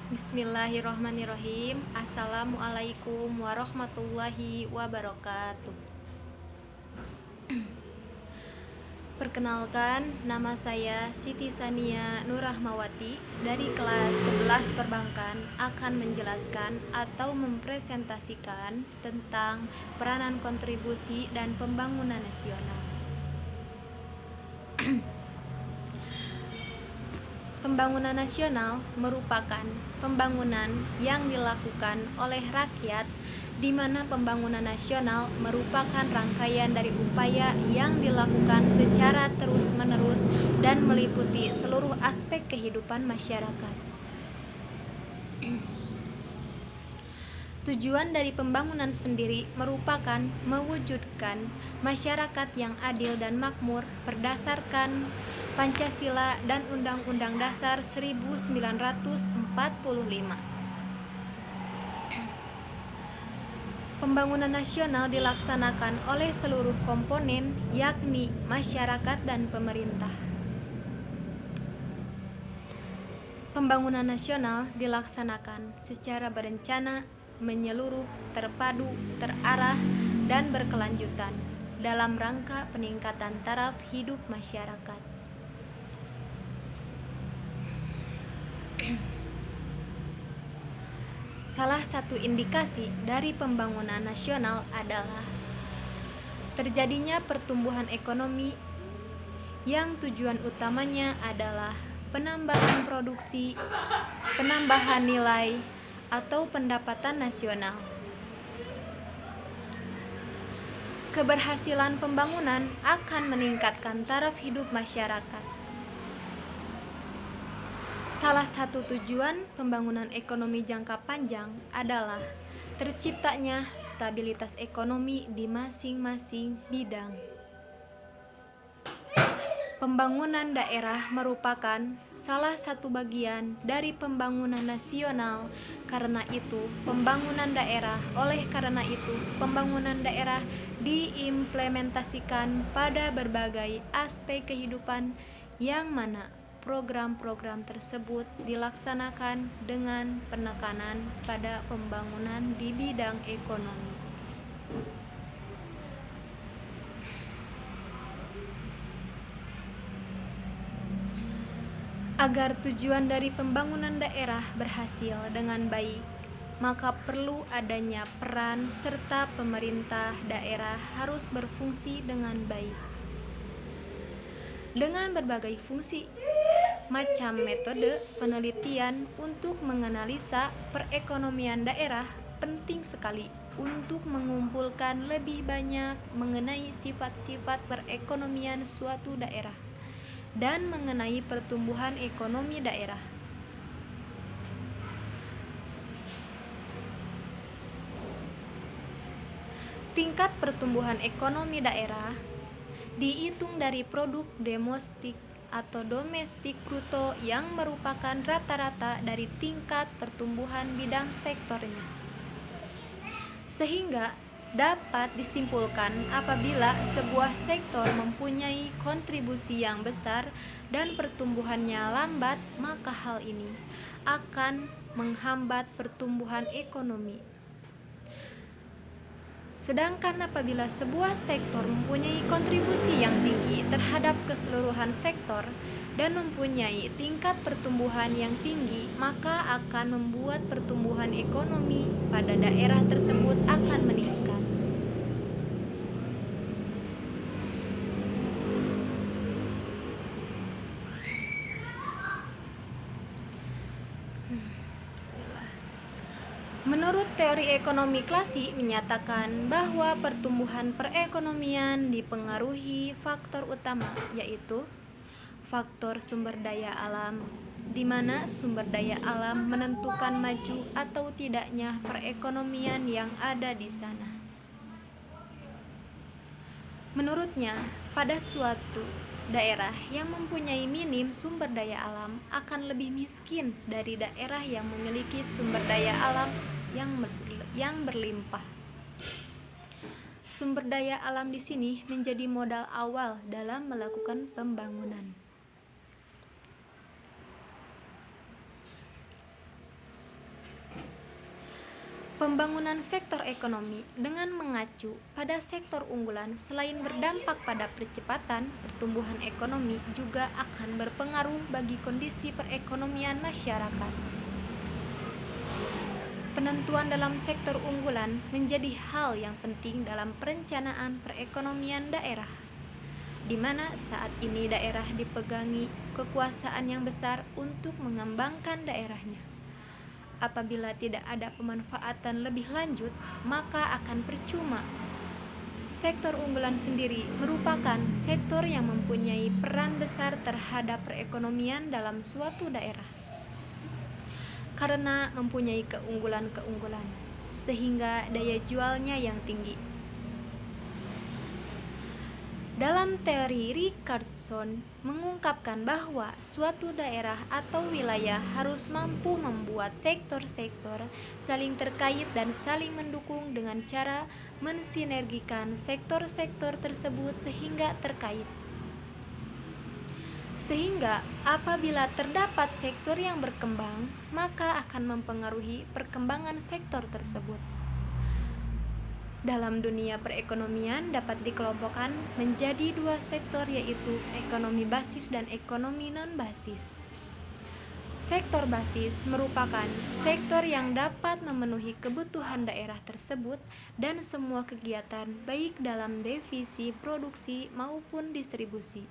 Bismillahirrahmanirrahim. Assalamualaikum warahmatullahi wabarakatuh. Perkenalkan, nama saya Siti Sania Nurrahmawati dari kelas 11 Perbankan akan menjelaskan atau mempresentasikan tentang peranan kontribusi dan pembangunan nasional. Pembangunan nasional merupakan pembangunan yang dilakukan oleh rakyat, di mana pembangunan nasional merupakan rangkaian dari upaya yang dilakukan secara terus-menerus dan meliputi seluruh aspek kehidupan masyarakat. Tujuan dari pembangunan sendiri merupakan mewujudkan masyarakat yang adil dan makmur berdasarkan Pancasila dan Undang-Undang Dasar 1945. Pembangunan nasional dilaksanakan oleh seluruh komponen, yakni masyarakat dan pemerintah. Pembangunan nasional dilaksanakan secara berencana, menyeluruh, terpadu, terarah, dan berkelanjutan dalam rangka peningkatan taraf hidup masyarakat. Salah satu indikasi dari pembangunan nasional adalah terjadinya pertumbuhan ekonomi yang tujuan utamanya adalah penambahan produksi, penambahan nilai, atau pendapatan nasional. Keberhasilan pembangunan akan meningkatkan taraf hidup masyarakat. Salah satu tujuan pembangunan ekonomi jangka panjang adalah terciptanya stabilitas ekonomi di masing-masing bidang. Pembangunan daerah merupakan salah satu bagian dari pembangunan nasional. Oleh karena itu, pembangunan daerah diimplementasikan pada berbagai aspek kehidupan, yang mana program-program tersebut dilaksanakan dengan penekanan pada pembangunan di bidang ekonomi. Agar tujuan dari pembangunan daerah berhasil dengan baik, maka perlu adanya peran serta pemerintah daerah harus berfungsi dengan baik. Dengan berbagai fungsi, macam metode penelitian untuk menganalisa perekonomian daerah penting sekali untuk mengumpulkan lebih banyak mengenai sifat-sifat perekonomian suatu daerah dan mengenai pertumbuhan ekonomi daerah. Tingkat pertumbuhan ekonomi daerah dihitung dari produk domestik atau domestik bruto yang merupakan rata-rata dari tingkat pertumbuhan bidang sektornya. Sehingga dapat disimpulkan apabila sebuah sektor mempunyai kontribusi yang besar dan pertumbuhannya lambat, maka hal ini akan menghambat pertumbuhan ekonomi. Sedangkan apabila sebuah sektor mempunyai kontribusi yang tinggi terhadap keseluruhan sektor dan mempunyai tingkat pertumbuhan yang tinggi, maka akan membuat pertumbuhan ekonomi pada daerah tersebut akan meningkat. Menurut teori ekonomi klasik menyatakan bahwa pertumbuhan perekonomian dipengaruhi faktor utama, yaitu faktor sumber daya alam, di mana sumber daya alam menentukan maju atau tidaknya perekonomian yang ada di sana. Menurutnya, pada suatu daerah yang mempunyai minim sumber daya alam akan lebih miskin dari daerah yang memiliki sumber daya alam yang berlimpah. Sumber daya alam di sini menjadi modal awal dalam melakukan pembangunan. Pembangunan sektor ekonomi dengan mengacu pada sektor unggulan selain berdampak pada percepatan pertumbuhan ekonomi juga akan berpengaruh bagi kondisi perekonomian masyarakat. Penentuan dalam sektor unggulan menjadi hal yang penting dalam perencanaan perekonomian daerah, di mana saat ini daerah dipegangi kekuasaan yang besar untuk mengembangkan daerahnya. Apabila tidak ada pemanfaatan lebih lanjut, maka akan percuma. Sektor unggulan sendiri merupakan sektor yang mempunyai peran besar terhadap perekonomian dalam suatu daerah, karena mempunyai keunggulan-keunggulan, sehingga daya jualnya yang tinggi. Dalam teori Richardson mengungkapkan bahwa suatu daerah atau wilayah harus mampu membuat sektor-sektor saling terkait dan saling mendukung dengan cara mensinergikan sektor-sektor tersebut sehingga terkait. Sehingga apabila terdapat sektor yang berkembang, maka akan mempengaruhi perkembangan sektor tersebut. Dalam dunia perekonomian dapat dikelompokkan menjadi dua sektor, yaitu ekonomi basis dan ekonomi non-basis. Sektor basis merupakan sektor yang dapat memenuhi kebutuhan daerah tersebut dan semua kegiatan baik dalam divisi produksi maupun distribusi,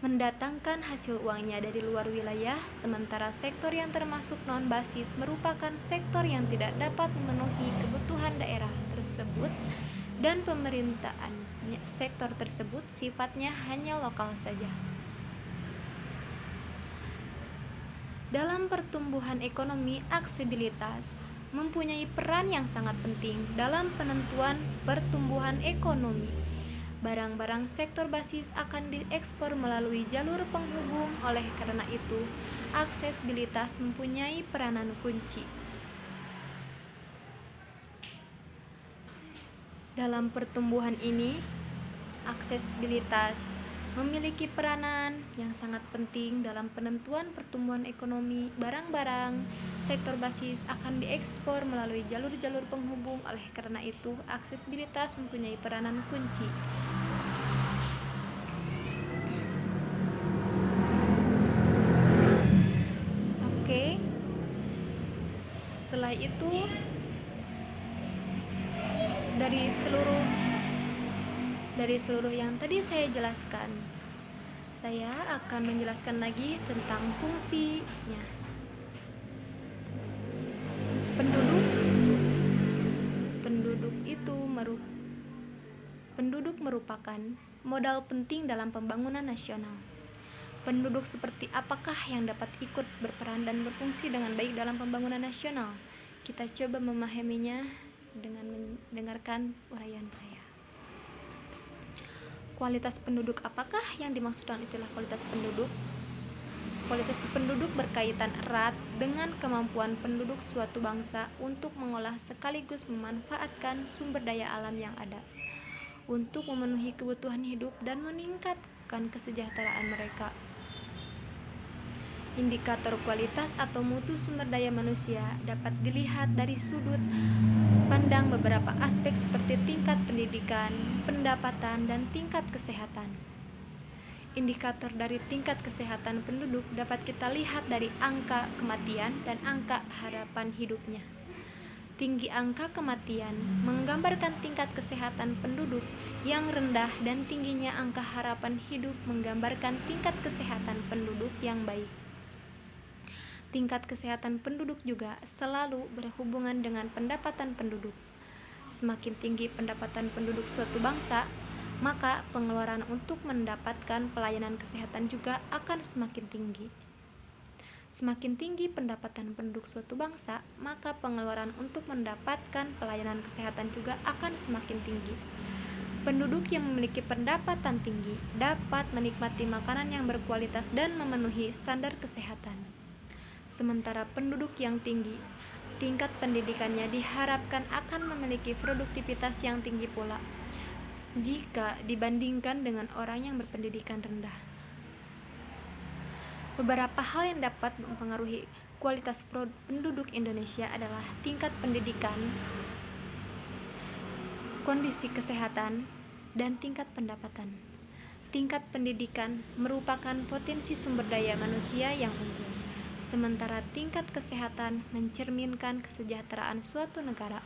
mendatangkan hasil uangnya dari luar wilayah, sementara sektor yang termasuk non-basis merupakan sektor yang tidak dapat memenuhi kebutuhan daerah tersebut dan pemerintahan sektor tersebut sifatnya hanya lokal saja. Dalam pertumbuhan ekonomi, aksesibilitas mempunyai peran yang sangat penting dalam penentuan pertumbuhan ekonomi. Barang-barang sektor basis akan diekspor melalui jalur penghubung, oleh karena itu, aksesibilitas mempunyai peranan kunci. Dalam pertumbuhan ini, aksesibilitas memiliki peranan yang sangat penting dalam penentuan pertumbuhan ekonomi. Barang-barang sektor basis akan diekspor melalui jalur-jalur penghubung, oleh karena itu aksesibilitas mempunyai peranan kunci. Oke, setelah itu dari seluruh yang tadi saya jelaskan, saya akan menjelaskan lagi tentang fungsinya. Penduduk merupakan modal penting dalam pembangunan nasional. Penduduk seperti apakah yang dapat ikut berperan dan berfungsi dengan baik dalam pembangunan nasional? Kita coba memahaminya dengan mendengarkan uraian saya. Kualitas penduduk, apakah yang dimaksud dengan istilah kualitas penduduk? Kualitas penduduk berkaitan erat dengan kemampuan penduduk suatu bangsa untuk mengolah sekaligus memanfaatkan sumber daya alam yang ada, untuk memenuhi kebutuhan hidup dan meningkatkan kesejahteraan mereka. Indikator kualitas atau mutu sumber daya manusia dapat dilihat dari sudut pandang beberapa aspek seperti tingkat pendidikan, pendapatan, dan tingkat kesehatan. Indikator dari tingkat kesehatan penduduk dapat kita lihat dari angka kematian dan angka harapan hidupnya. Tinggi angka kematian menggambarkan tingkat kesehatan penduduk yang rendah dan tingginya angka harapan hidup menggambarkan tingkat kesehatan penduduk yang baik. Tingkat kesehatan penduduk juga selalu berhubungan dengan pendapatan penduduk. Semakin tinggi pendapatan penduduk suatu bangsa, maka pengeluaran untuk mendapatkan pelayanan kesehatan juga akan semakin tinggi. Semakin tinggi pendapatan penduduk suatu bangsa, maka pengeluaran untuk mendapatkan pelayanan kesehatan juga akan semakin tinggi. Penduduk yang memiliki pendapatan tinggi dapat menikmati makanan yang berkualitas dan memenuhi standar kesehatan. Sementara penduduk yang tinggi, tingkat pendidikannya diharapkan akan memiliki produktivitas yang tinggi pula jika dibandingkan dengan orang yang berpendidikan rendah. Beberapa hal yang dapat mempengaruhi kualitas penduduk Indonesia adalah tingkat pendidikan, kondisi kesehatan, dan tingkat pendapatan. Tingkat pendidikan merupakan potensi sumber daya manusia yang unggul, sementara tingkat kesehatan mencerminkan kesejahteraan suatu negara.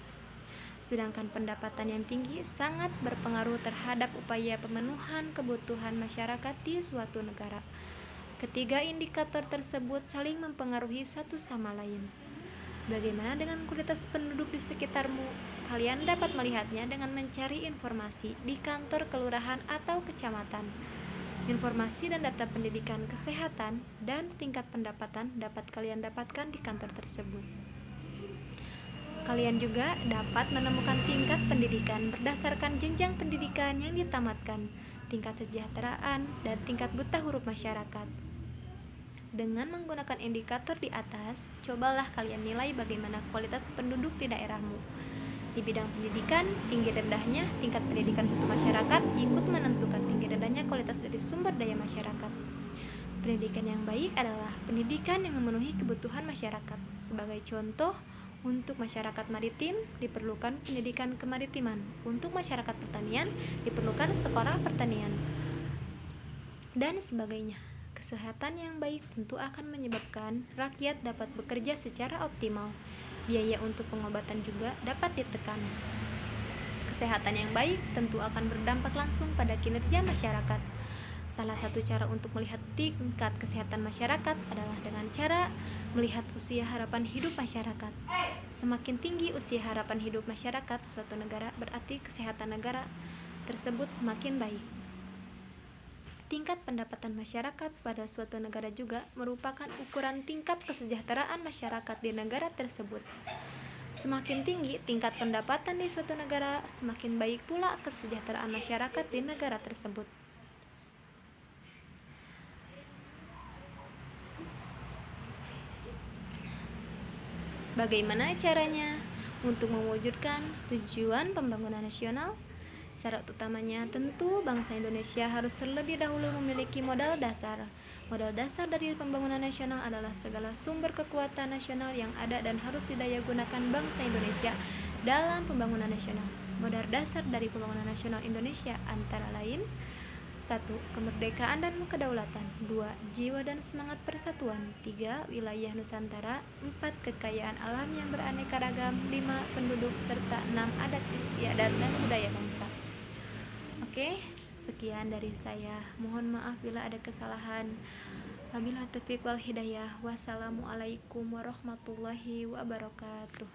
Sedangkan pendapatan yang tinggi sangat berpengaruh terhadap upaya pemenuhan kebutuhan masyarakat di suatu negara. Ketiga indikator tersebut saling mempengaruhi satu sama lain. Bagaimana dengan kualitas penduduk di sekitarmu? Kalian dapat melihatnya dengan mencari informasi di kantor kelurahan atau kecamatan. Informasi dan data pendidikan, kesehatan, dan tingkat pendapatan dapat kalian dapatkan di kantor tersebut. Kalian juga dapat menemukan tingkat pendidikan berdasarkan jenjang pendidikan yang ditamatkan, tingkat kesejahteraan, dan tingkat buta huruf masyarakat. Dengan menggunakan indikator di atas, cobalah kalian nilai bagaimana kualitas penduduk di daerahmu. Di bidang pendidikan, tinggi rendahnya tingkat pendidikan suatu masyarakat ikut menentukan tinggi rendahnya kualitas dari sumber daya masyarakat. Pendidikan yang baik adalah pendidikan yang memenuhi kebutuhan masyarakat. Sebagai contoh, untuk masyarakat maritim diperlukan pendidikan kemaritiman. Untuk masyarakat pertanian diperlukan sekolah pertanian, dan sebagainya. Kesehatan yang baik tentu akan menyebabkan rakyat dapat bekerja secara optimal. Biaya untuk pengobatan juga dapat ditekan. Kesehatan yang baik tentu akan berdampak langsung pada kinerja masyarakat. Salah satu cara untuk melihat tingkat kesehatan masyarakat adalah dengan cara melihat usia harapan hidup masyarakat. Semakin tinggi usia harapan hidup masyarakat suatu negara, berarti kesehatan negara tersebut semakin baik. Tingkat pendapatan masyarakat pada suatu negara juga merupakan ukuran tingkat kesejahteraan masyarakat di negara tersebut. Semakin tinggi tingkat pendapatan di suatu negara, semakin baik pula kesejahteraan masyarakat di negara tersebut. Bagaimana caranya untuk mewujudkan tujuan pembangunan nasional? Syarat utamanya tentu bangsa Indonesia harus terlebih dahulu memiliki modal dasar. Modal dasar dari pembangunan nasional adalah segala sumber kekuatan nasional yang ada dan harus didayagunakan bangsa Indonesia dalam pembangunan nasional. Modal dasar dari pembangunan nasional Indonesia antara lain: 1. Kemerdekaan dan kedaulatan. 2. Jiwa dan semangat persatuan. 3. Wilayah Nusantara. 4. Kekayaan alam yang beraneka ragam. 5. Penduduk serta 6. Adat istiadat dan budaya bangsa. Oke, sekian dari saya. Mohon maaf bila ada kesalahan. Wabillahi taufiq wal hidayah. Wassalamualaikum warahmatullahi wabarakatuh.